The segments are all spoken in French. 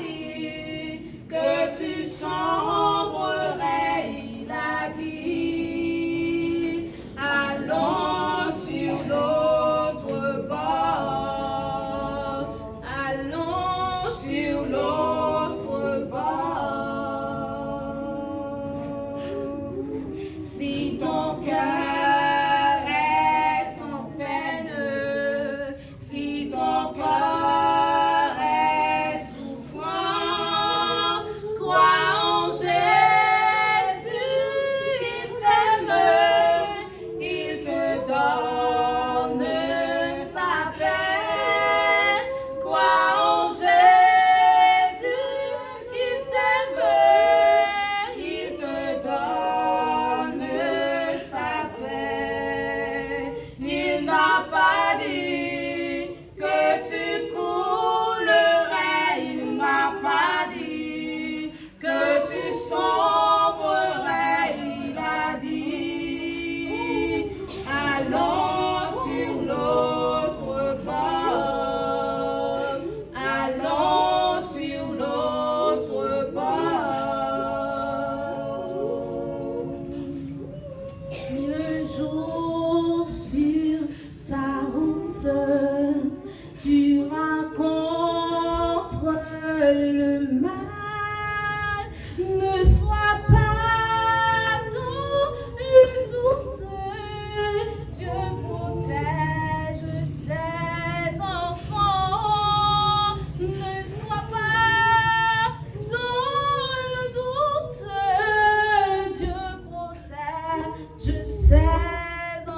dit que tu sombrerais, il a dit, allons sur l'autre bord, allons sur l'autre bord. Si ton cœur est en peine, si ton cœur est souffrant, crois en Jésus, il t'aime, il te donne sa paix. Crois en Jésus, il t'aime, il te donne sa paix. Il n'a pas dit que tu coulerais, il n'a pas dit que tu sombrerais, il a dit, allons sur l'autre bord, allons sur l'autre bord. Si un jour sur ta route, tu rencontres le mal, ne sois pas dans le doute. Dieu protège ses enfants. Ne sois pas dans le doute. Dieu protège ses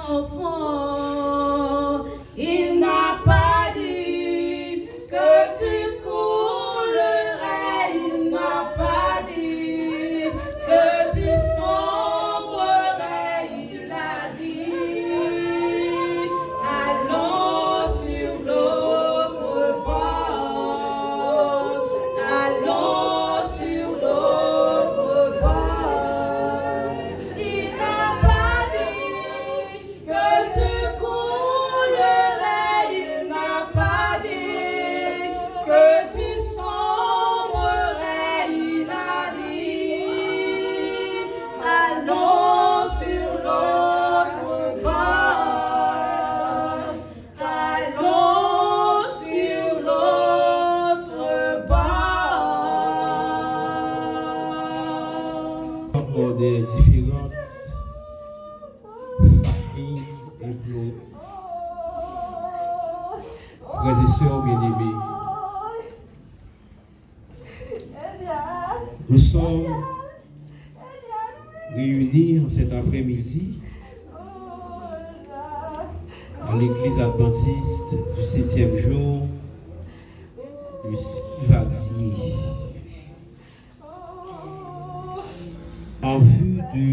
enfants. Il n'a pas dit que tu coulerais, il n'a pas dit que tu sombrerais, il a dit, allons sur l'autre bord, allons sur l'autre bord. Il n'a pas dit que tu coulerais, il n'a pas dit que tu sombrerais, il a dit, allons sur l'autre bord, allons sur l'autre bord. Pour des différentes familles et pour frères et sœurs bien-aimés. Nous sommes réunis en cet après-midi à l'église adventiste du 7e jour du Sivadier en vue de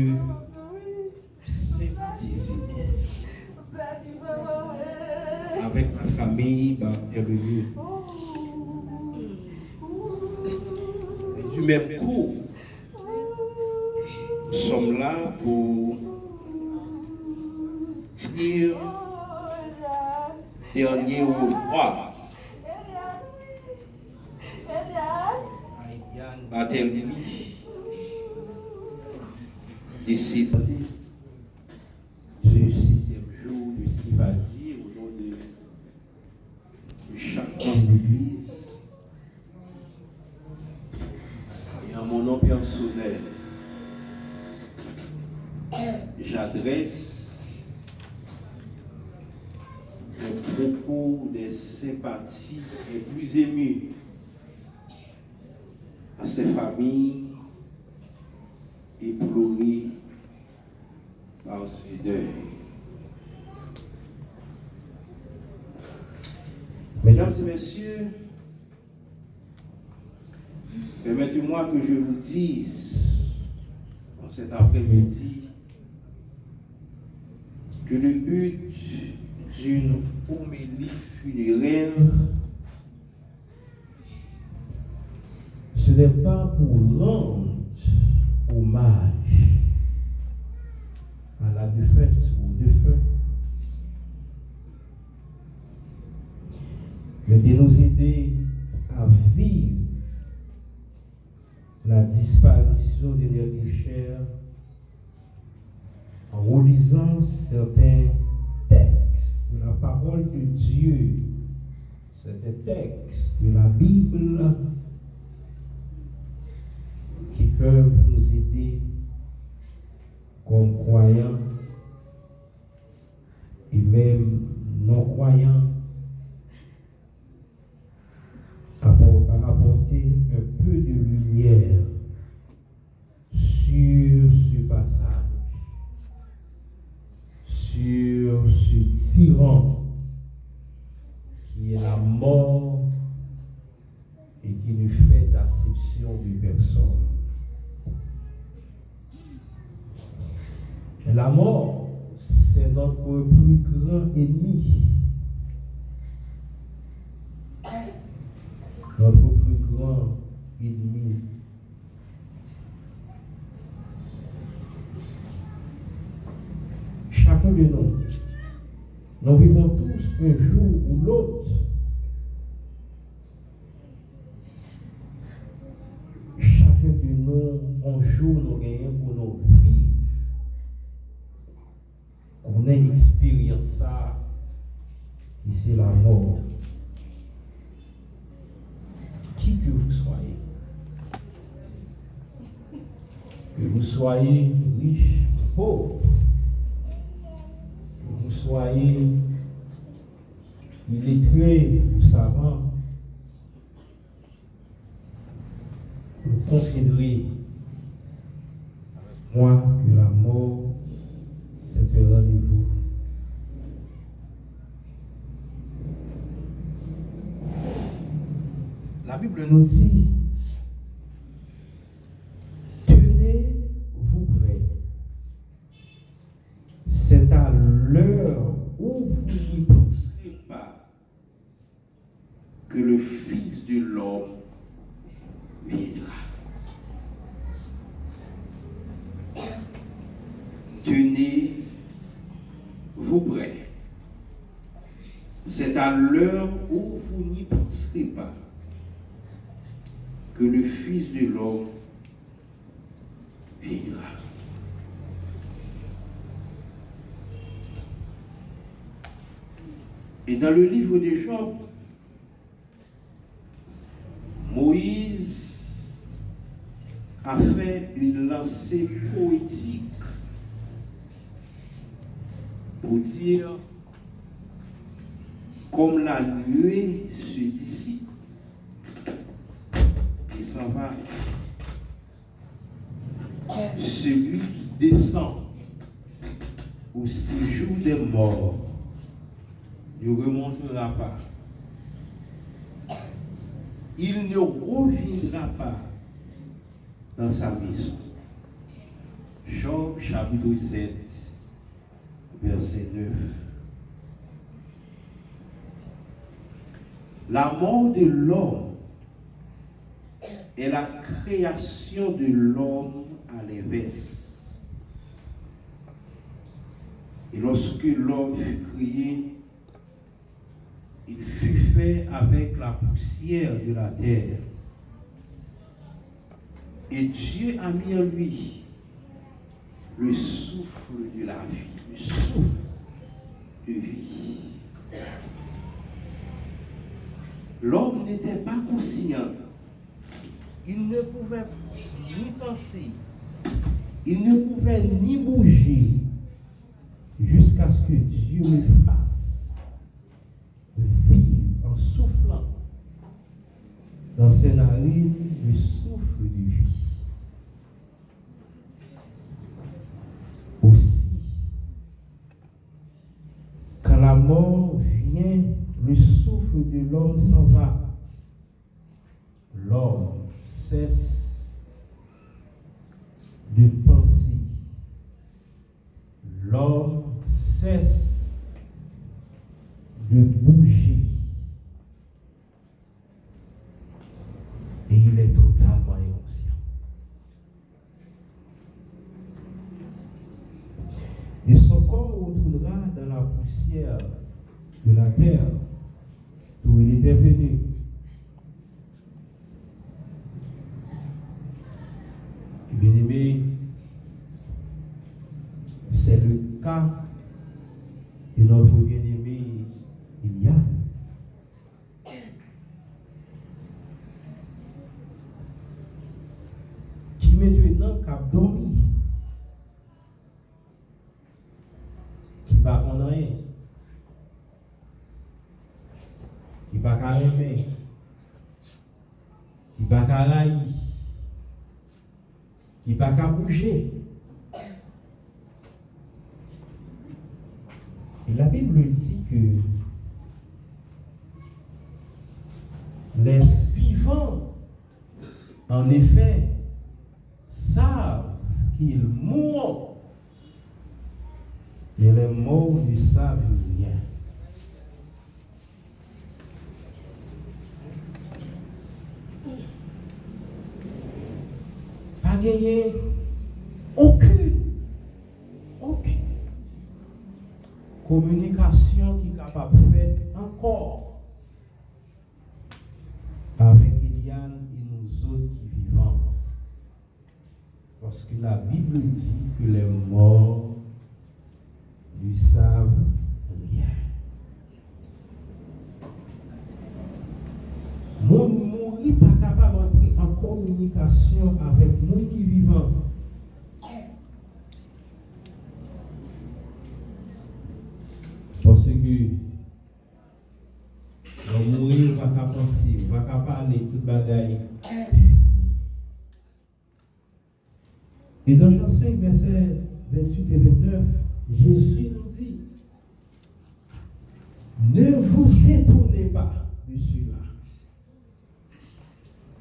sympathiser avec ma famille Barthélemy. Et du même coup, nous sommes là pour dire dernier au revoir à Yann Barthélemy, décédé du 6e jour de Sivadier au nom de chaque membre de l'Église. Et en mon nom personnel, j'adresse les propos des sympathies les plus émues à ces familles éplorées par ce deuil. Mesdames et messieurs, permettez-moi que je vous dise en cet après-midi que le but d'une homélie funéraire, ce n'est pas pour rendre hommage à la défunte ou au défunt, mais de nous aider à vivre la disparition de l'énergie chère en relisant certains textes de la parole de Dieu, certains textes de la Bible qui peuvent nous aider comme croyants et même non-croyants à apporter un peu de lumière sur ce passage, sur ce tyran qui est la mort et qui ne fait d'acception de personne. La mort, c'est notre plus grand ennemi. Notre plus grand ennemi. Chacun de nous vivons tous un jour ou l'autre. Chacun de nous, un jour, nous gagnons pour nous vivre. On a expérience ça, qui c'est la mort. Qui que vous soyez, que vous soyez riche, pauvre, que vous soyez illettré ou savant, vous considérez avec moi que la mort, c'est un rendez-vous. La Bible nous dit, tenez-vous prêts. C'est à l'heure où vous n'y penserez pas que le Fils de l'homme viendra. Tenez-vous prêts. C'est à l'heure où vous n'y penserez pas que le Fils de l'homme viendra. Et dans le livre de Job, Moïse a fait une lancée poétique pour dire comme la nuée se dissipe et s'en va, celui qui descend au séjour des morts ne remontera pas. Il ne reviendra pas dans sa maison. Job chapitre 7, verset 9. La mort de l'homme est la création de l'homme à l'inverse. Et lorsque l'homme fut créé, il fut fait avec la poussière de la terre. Et Dieu a mis en lui le souffle de la vie, le souffle de vie. L'homme n'était pas conscient. Il ne pouvait ni penser, il ne pouvait ni bouger jusqu'à ce que Dieu le fasse vivre en soufflant dans ses narines le souffle de vie. Aussi, quand la mort vient, le souffle de l'homme s'en va. L'homme cesse de penser. L'homme cesse de bouger. Et il est totalement inconscient. Et son corps retournera dans la poussière de la terre d'où il était venu. Bien-aimé, c'est le cas de notre bien-aimé Eliane. Qui maintenant a dormi, qui ne va pas rien, qui ne va pas aimer, qui ne va pas railler, qui ne va pas bouger. Et la Bible dit que les vivants, en effet, savent qu'ils mourront, mais les morts ne savent rien. Pas gagné aucune communication qui est capable de faire encore avec Eliane et nous autres qui vivons. Parce que la Bible dit que les morts ne savent rien. Mon mourir pas capable d'entrer en communication avec nous qui vivons. Parce que on mourir, on va penser, on va parler toute bagaille. Et dans Jean 5, versets 28 et 29, Jésus nous dit: ne vous étonnez pas de cela,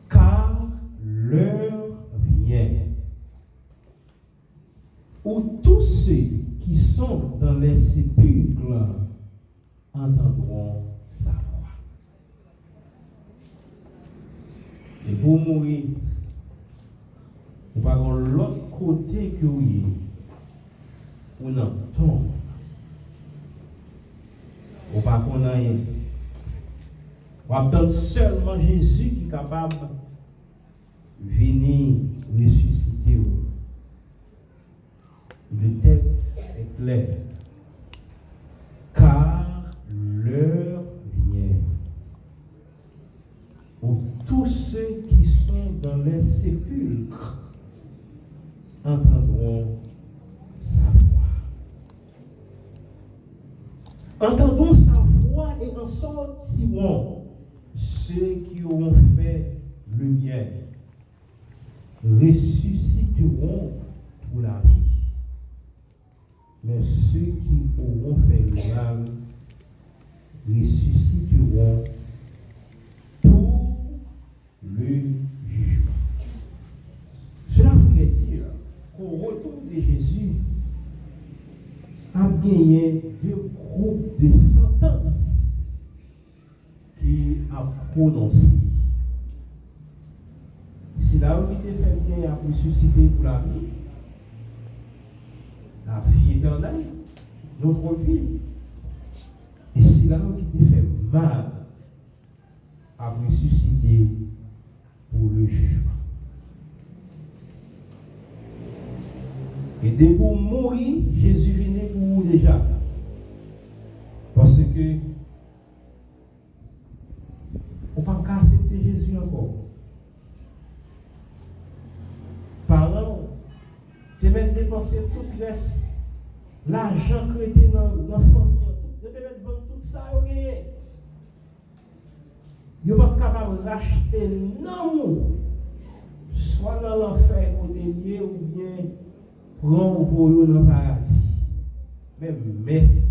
car l'heure vient où tous ceux qui sont dans les sépulcres entendront sa voix. Et pour mourir, on va dans l'autre côté que vous y on entend. On va qu'on a rien. On attend seulement Jésus qui est capable de venir ressusciter. Le texte est clair. Car l'heure vient où tous ceux qui sont dans les sépulcres entendront sa voix. Entendons sa voix et en sortiront ceux qui auront fait le bien, ressusciteront pour la vie. Mais ceux qui auront fait le mal ressusciteront pour le jugement. Cela voudrait dire qu'au retour de Jésus a gagné deux groupes de sentences qu'il a prononcées. Si la vie était fait bien, a ressuscité pour la vie éternelle, notre vie. Et si la vie était fait mal, a ressuscité pour le jugement. Et dès pour mourir, Jésus venait pour vous déjà. Parce que on ne peut pas accepter Jésus encore. Parents, tu mets dépenser tout le reste, l'argent que tu as dans la famille, tu mets vendre tout ça, tu n'es pas capable de racheter non, soit dans l'enfer côté lié ou bien prendre vos dans le paradis. Même messe,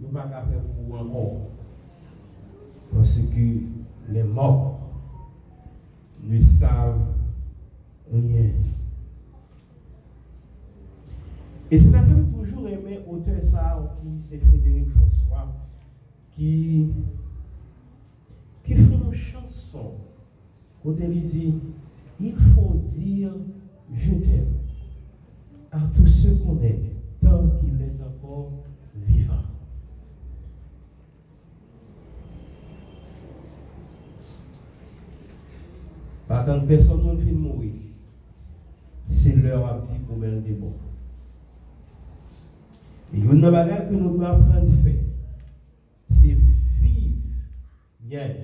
nous ne pouvons pas faire pour vous encore. Parce que les morts ne savent rien. Et c'est ça que j'ai toujours aimé, auteur ça, qui c'est Frédéric François, qui fait une chanson où il dit: il faut dire je t'aime à tous ceux qu'on aime tant qu'il est encore vivant. Pas tant que personne ne finit de mourir. c'est leur à dire pour belle des bons. Et une bagage que nous devons apprendre à faire, c'est vivre bien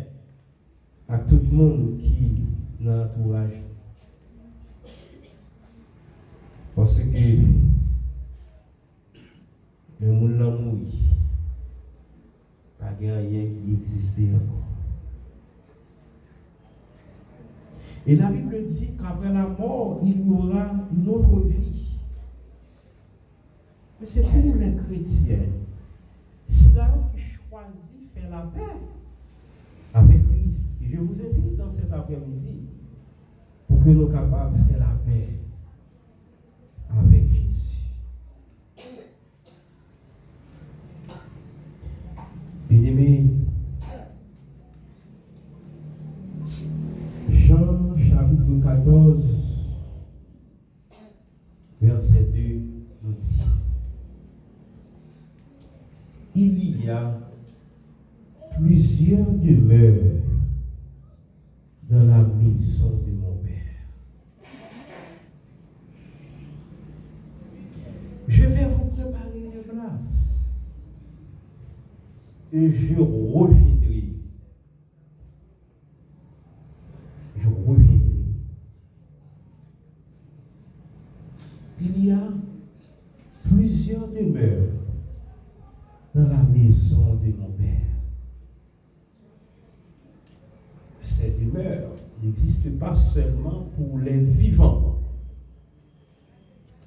à tout le monde qui est dans l'entourage. Parce que le monde l'a mouru. Pas rien qui existait encore. Et la Bible dit qu'après la mort, il y aura une autre vie. Mais c'est pour les chrétiens. Si là qui choisit faire la paix avec Christ, et je vous invite dans cet après-midi pour que nous soyons capables de faire la paix avec Jésus. Bien-aimés, Jean chapitre 14, verset 2 nous dit: il y a plusieurs demeures dans la maison de mon Père. Je vais vous préparer une place et je reviendrai. Je reviendrai. Il y a plusieurs demeures dans la maison de mon Père. Cette demeure n'existe pas seulement pour les vivants.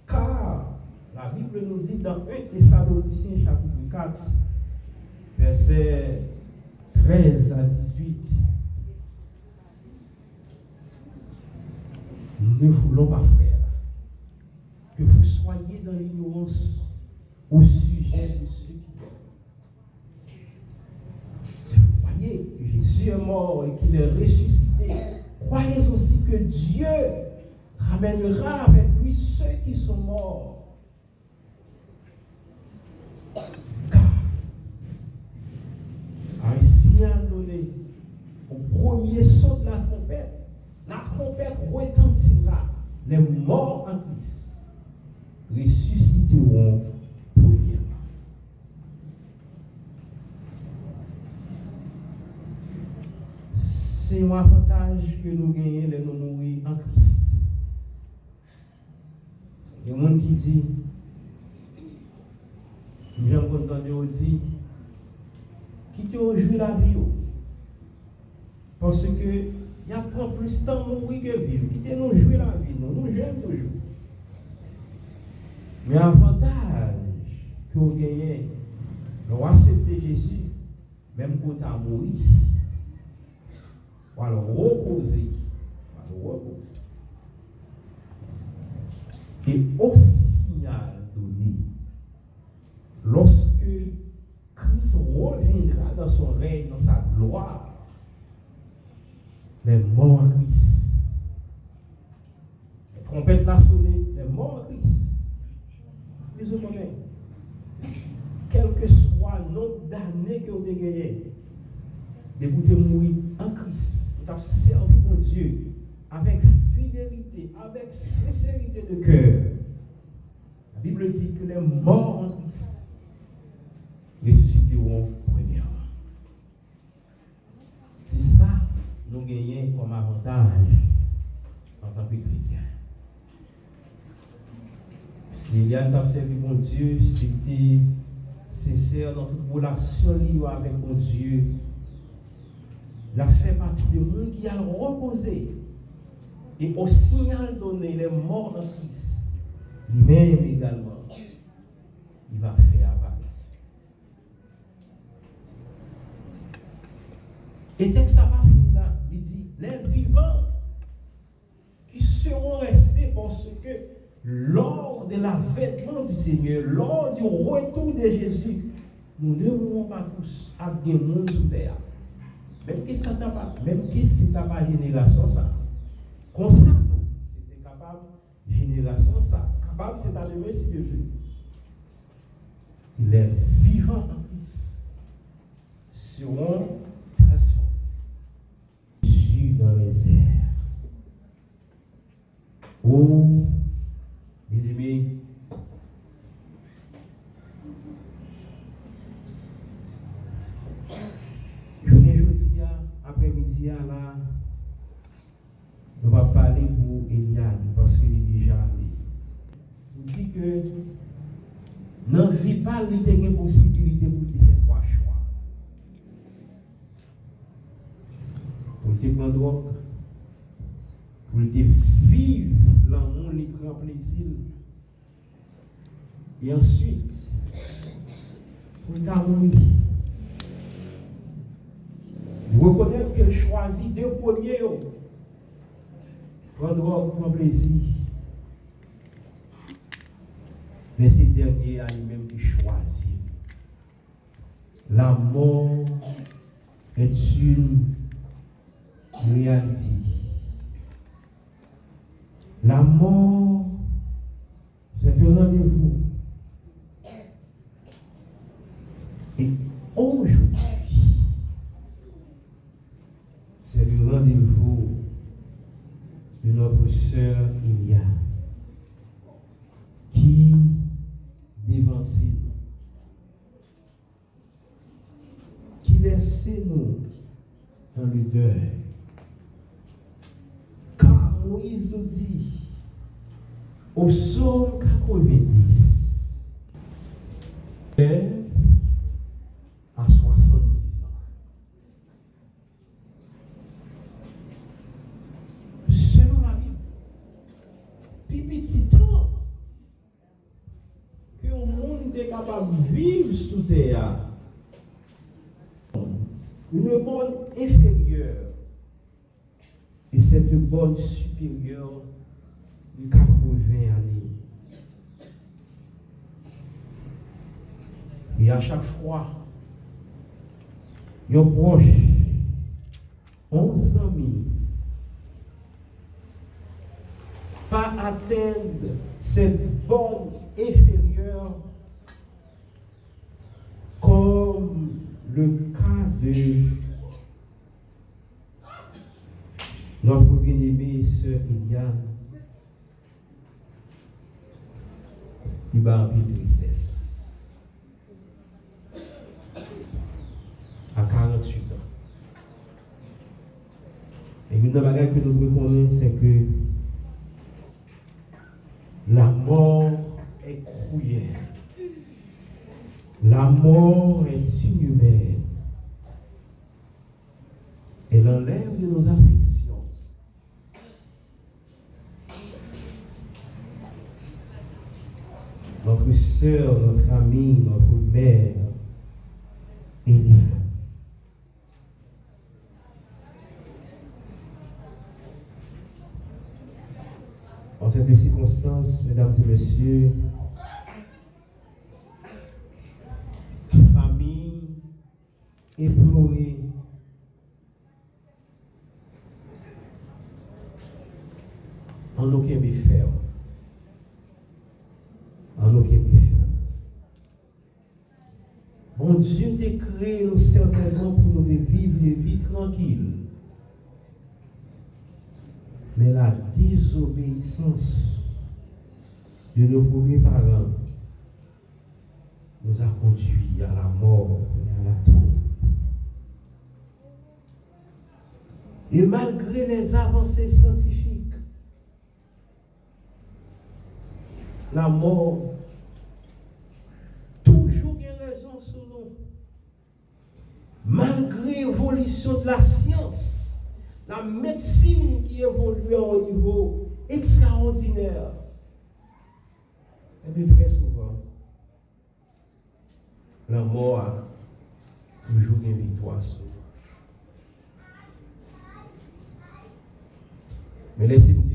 Car la Bible nous dit dans 1 Thessaloniciens chapitre 4, versets 13 à 18, nous ne voulons pas, frères, que vous soyez dans l'ignorance au sujet de ceux qui dorment. Si vous croyez que Jésus est mort et qu'il est ressuscité, croyez aussi que Dieu ramènera avec lui ceux qui sont morts. Car, à un signal donné au premier son de la trompette retentira, les morts en Christ ressusciteront premièrement. C'est un avantage que nous gagnons de nous mourir en Christ. Il y a des gens qui disent, j'ai entendu aussi, quittez aujourd'hui la vie. Parce que il y a pas plus de temps mourir que vivre. Quittez nous jouer la vie, nous j'aime toujours. Mais l'avantage que vous gagnez, vous acceptez Jésus, même quand vous avez mouru, vous allez reposer. Et au signal donné, lorsque Christ reviendra dans son règne, dans sa gloire, les morts en Christ, les trompettes l'ont sonné, les morts en Christ. Mais je connais, quel que soit le nombre d'années que vous avez gagné, de vous mourir en Christ, vous avez servi mon Dieu avec fidélité, avec sincérité de cœur. La Bible dit que les morts en Christ ressusciteront premièrement. C'est ça que nous gagnons comme avantage en tant que chrétien. Si Eliane t'a servi mon Dieu, si tu es sincère dans toute relation liée avec mon Dieu, la fait partie du monde qui a reposé. Et au signal donné, les morts en Christ, lui-même également, il va faire apparaître. Et dès que ça va finir là, il dit, les vivants qui seront restés parce que lors de l'avènement du Seigneur, lors du retour de Jésus, nous ne mourrons pas tous à des mondes sous terre. Même que ça n'a pas, génération ça. Comme ça, c'était capable, génération ça. Capable, c'est à demain si Dieu veut. Les vivants en Christ seront transformés. Jésus dans les airs. Oh, pour Eliane parce qu'il est déjà allé. Il dit que dans la vie, il y a une possibilité pour te faire trois choix. Pour te prendre drogue, pour te vivre l'amour, les grands plaisirs. Et ensuite, pour t'amourir. Vous reconnaissez qu'elle choisit deux premiers. Prendre drogue, prendre plaisir. Mais c'est dernier à lui-même qui choisit. La mort est une réalité. La mort, c'est un rendez-vous. Et aujourd'hui, c'est le rendez-vous de notre sœur Ilia qui dévance nous, qui laisse nous dans le deuil. Car Moïse nous dit au psaume 90, à 70 ans. Selon la Bible, puis petit temps que le monde est capable de vivre sous terre, une bonne inférieure et cette bonne supérieure de 80 années. Et à chaque fois, il y a proche, 11 amis, pas atteindre cette bonne inférieure comme le cas de notre bien-aimée sœur Eliane, qui va en tristesse. À 48 ans. Et une des choses que nous devons connaître, c'est que la mort est cruelle. La mort est inhumaine. Elle enlève de nos affections. Notre soeur, notre amie, notre mère, Eliane. En cette circonstance, mesdames et messieurs, famille éplorée, en aucun méfait, en aucun méfait. Bon Dieu t'a créé nous certainement pour nous vivre une vie tranquille. Mais la désobéissance de nos premiers parents nous a conduits à la mort et à la tombe. Et malgré les avancées scientifiques, la mort, toujours une raison sur nous. Malgré l'évolution de la science, la médecine qui évolue à un niveau extraordinaire. Et puis très souvent, la mort a toujours une victoire sur nous. Mais laissez-moi dire